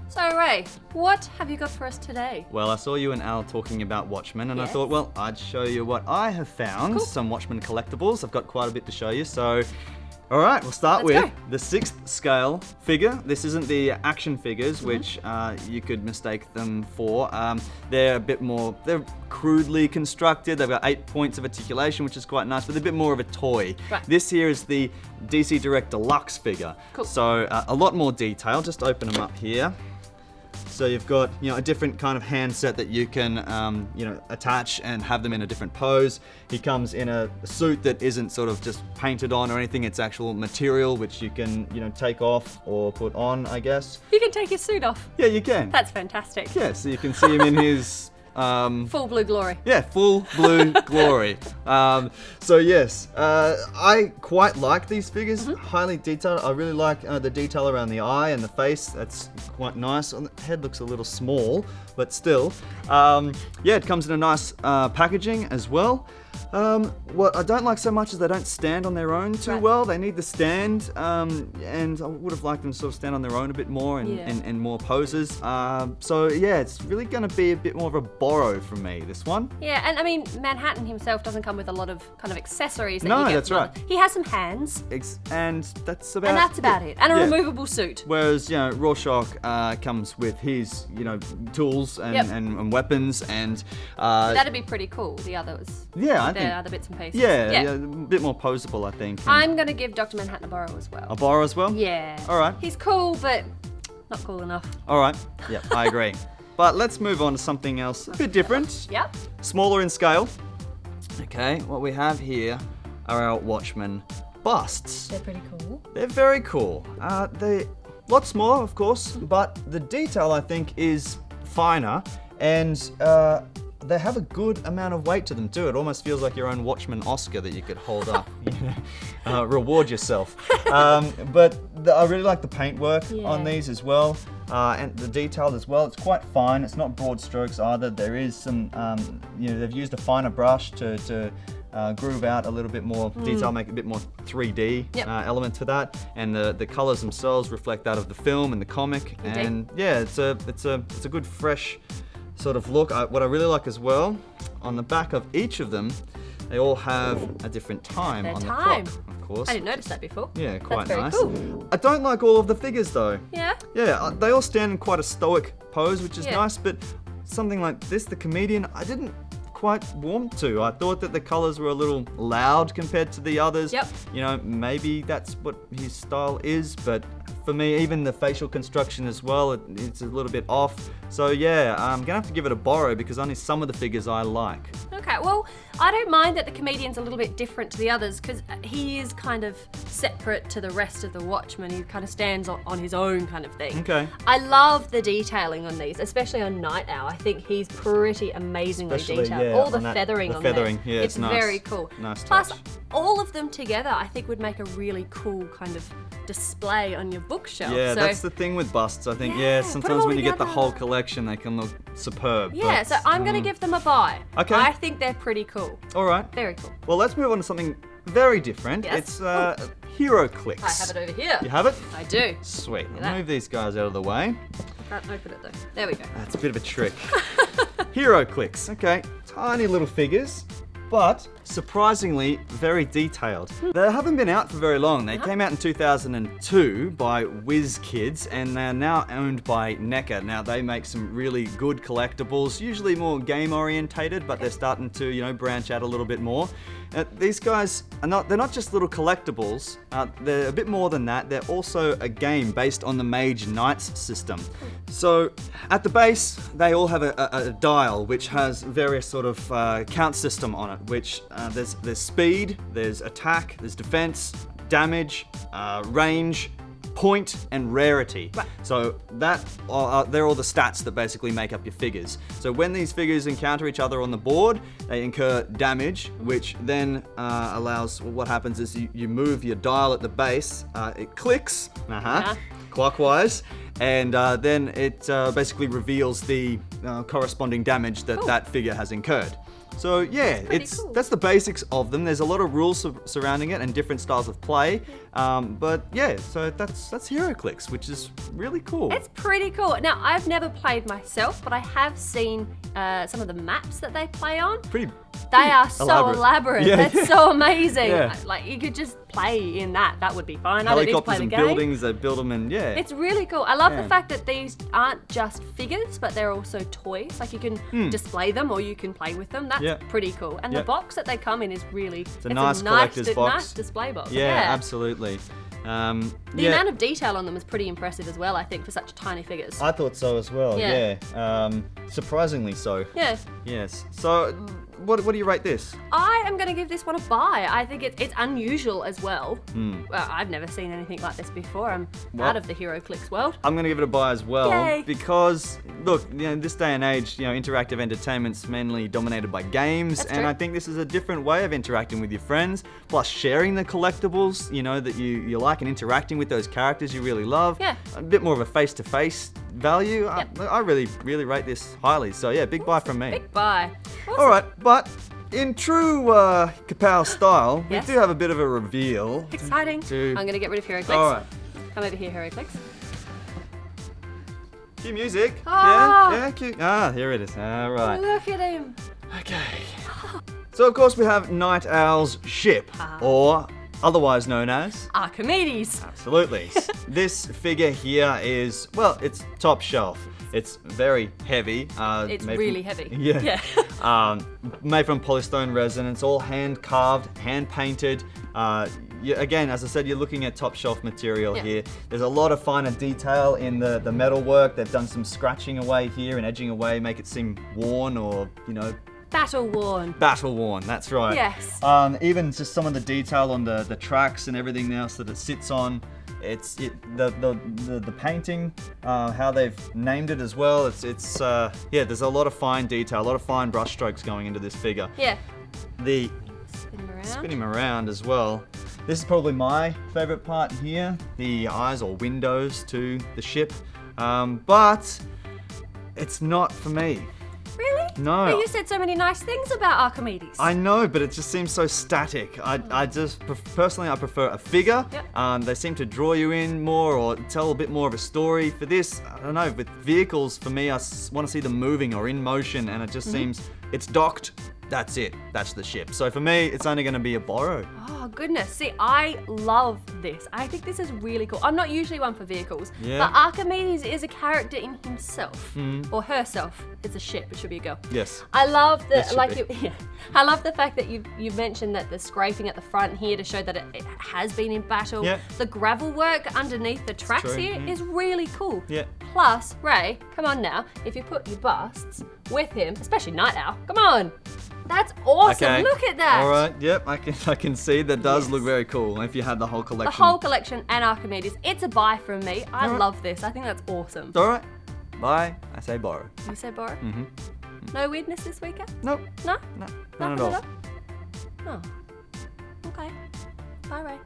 So Ray, what have you got for us today? Well, I saw you and Al talking about Watchmen, and Yes. I thought, well, I'd show you what I have found. Cool. Some Watchmen collectibles. I've got quite a bit to show you, so... All right, we'll start Let's with go. the 6th scale figure. This isn't the action figures, which you could mistake them for. They're a bit more, they're crudely constructed. They've got 8 points of articulation, which is quite nice, but they're a bit more of a toy. Right. This here is the DC Direct Deluxe figure. Cool. So a lot more detail. Just open them up here. So you've got, a different kind of handset that you can, attach and have them in a different pose. He comes in a suit that isn't sort of just painted on or anything. It's actual material which you can, take off or put on, I guess. You can take your suit off. Yeah, you can. That's fantastic. Yeah, so you can see him in his... Full blue glory. Yeah, full blue glory. So yes, I quite like these figures, highly detailed. I really like the detail around the eye and the face. That's quite nice. The head looks a little small, but still. It comes in a nice packaging as well. What I don't like so much is they don't stand on their own too well. They need the stand, and I would have liked them to sort of stand on their own a bit more and more poses. So yeah, it's really going to be a bit more of a borrow from me, this one. Yeah, and I mean, Manhattan himself doesn't come with a lot of kind of accessories that No, you get that's from right. others. He has some hands, And that's about and that's about it. And a Yeah. removable suit. Whereas, Rorschach comes with his, tools and weapons and... That'd be pretty cool, the others. Yeah, I The think... other bits and pieces. Yeah, a bit more posable, I think. I'm going to give Dr. Manhattan a borrow as well. A borrow as well? Yeah. All right. He's cool, but not cool enough. All right. Yeah, I agree. But let's move on to something else a bit different. Yep. Smaller in scale. Okay, what we have here are our Watchmen busts. They're pretty cool. They're very cool. They're lots more, of course, but the detail, I think, is finer, and they have a good amount of weight to them too. It almost feels like your own Watchmen Oscar that you could hold up. Reward yourself. But I really like the paintwork on these as well, and the detail as well. It's quite fine. It's not broad strokes either. There is some, they've used a finer brush to groove out a little bit more detail, make it a bit more 3D element to that, and the colors themselves reflect that of the film and the comic. Indeed. And yeah, it's a good fresh sort of look. What I really like as well, on the back of each of them, they all have a different time Their on time. the clock, of course. I didn't notice that before. Yeah, quite That's very nice. cool. I don't like all of the figures though. Yeah? Yeah, they all stand in quite a stoic pose, which is Yeah. nice, but something like this, the comedian, I didn't quite warm to. I thought that the colors were a little loud compared to the others. Yep. Maybe that's what his style is, but for me, even the facial construction as well, it's a little bit off. So yeah, I'm gonna have to give it a borrow because only some of the figures I like. Okay, well, I don't mind that the comedian's a little bit different to the others because he is kind of separate to the rest of the Watchmen. He kind of stands on his own kind of thing. Okay. I love the detailing on these, especially on Night Owl. I think he's pretty amazingly Especially, detailed. yeah, All the on that- feathering the on feathering, there. yeah, it's it's nice. very cool. Nice Plus, touch. all of them together, I think, would make a really cool kind of display on your bookshelf. Yeah, so, that's the thing with busts. I think, Yeah, put 'em sometimes all when you get the together. whole collection, they can look superb. yeah, but, so I'm going to give them a buy. Okay. I think they're pretty cool. All right. Very cool. Well, let's move on to something very different. Yes. It's Heroclix. I have it over here. You have it? I do. Sweet. that. I'll move these guys out of the way. Can't open it though. There we go. That's a bit of a trick. Heroclix. Okay, tiny little figures, but surprisingly very detailed. They haven't been out for very long. They came out in 2002 by WizKids, and they're now owned by NECA. Now they make some really good collectibles, usually more game orientated, but they're starting to, branch out a little bit more. These guys they're not just little collectibles, they're a bit more than that. They're also a game based on the Mage Knights system. So at the base, they all have a dial which has various sort of count system on it, which there's speed, there's attack, there's defense, damage, range, point, and rarity. Right. So they're all the stats that basically make up your figures. So when these figures encounter each other on the board, they incur damage, which then allows, what happens is you move your dial at the base, it clicks, clockwise, and then it basically reveals the corresponding damage that that figure has incurred. So yeah, that's the basics of them. There's a lot of rules surrounding it and different styles of play. But yeah, so that's Heroclix, which is really cool. It's pretty cool. Now, I've never played myself, but I have seen some of the maps that they play on. They are so elaborate. Yeah. That's so amazing. Yeah. Like, you could just play in that. That would be fine. I don't need to play Helicopters the and game. buildings, they build them, and yeah. It's really cool. I love the fact that these aren't just figures, but they're also toys. Like, you can display them or you can play with them. That's pretty cool. And the box that they come in is really... It's a nice collector's box. Nice display box. Yeah, absolutely. The amount of detail on them is pretty impressive as well, I think, for such tiny figures. I thought so as well, yeah. Surprisingly so. Yeah. Yes. So, what do you rate this? I am going to give this one a buy. I think it's unusual as well. Well, I've never seen anything like this before. I'm out of the Heroclix world. I'm going to give it a buy as well. Yay. Because, look, this day and age, interactive entertainment's mainly dominated by games, That's and true. I think this is a different way of interacting with your friends, plus sharing the collectibles, that you like, and interacting with those characters you really love. Yeah. A bit more of a face-to-face value. I really, really rate this highly. So yeah, big buy from me. Big buy. Awesome. All right, but in true Kapow style, Yes. we do have a bit of a reveal. Exciting. To- I'm going to get rid of Heroclix. All right. Come over here, Heroclix. Cue music. Oh. Yeah, cue. Ah, here it is. All right. Look at him. Okay. So of course we have Night Owl's ship, or otherwise known as... Archimedes. Absolutely. This figure here is, well, it's top shelf. It's very heavy. It's really heavy. Yeah. Made from polystone resin. It's all hand carved, hand painted. Again, as I said, you're looking at top shelf material here. There's a lot of finer detail in the metal work. They've done some scratching away here and edging away, make it seem worn or, Battle worn. battle worn, that's right. Yes. Even just some of the detail on the tracks and everything else that it sits on. The painting, how they've named it as well. There's a lot of fine detail, a lot of fine brush strokes going into this figure. Yeah. The Spin him around as well. This is probably my favorite part here, the eyes or windows to the ship. But it's not for me. Really? No. But you said so many nice things about Archimedes. I know, but it just seems so static. I just, personally, I prefer a figure. Yep. They seem to draw you in more or tell a bit more of a story. For this, I don't know, with vehicles, for me, I want to see them moving or in motion, and it just seems, it's docked, that's it, that's the ship. So for me, it's only going to be a borrow. Oh, goodness. See, I love this. I think this is really cool. I'm not usually one for vehicles, but Archimedes is a character in himself, or herself. It's a ship. It should be a girl. Yes. I love the It I love the fact that you mentioned that the scraping at the front here to show that it has been in battle. Yeah. The gravel work underneath the tracks true. here is really cool. Yeah. Plus, Ray, come on now. If you put your busts with him, especially Night Owl, come on. That's awesome. Okay. Look at that. All right. Yep. I can see that does look very cool. If you had the whole collection. The whole collection and Archimedes. It's a buy from me. I love this. I think that's awesome. All right. Bye. I say borrow. You said borrow? No weirdness this weekend? Nope. No? No. Nothing Not at all. Oh. Okay. Bye, Ray.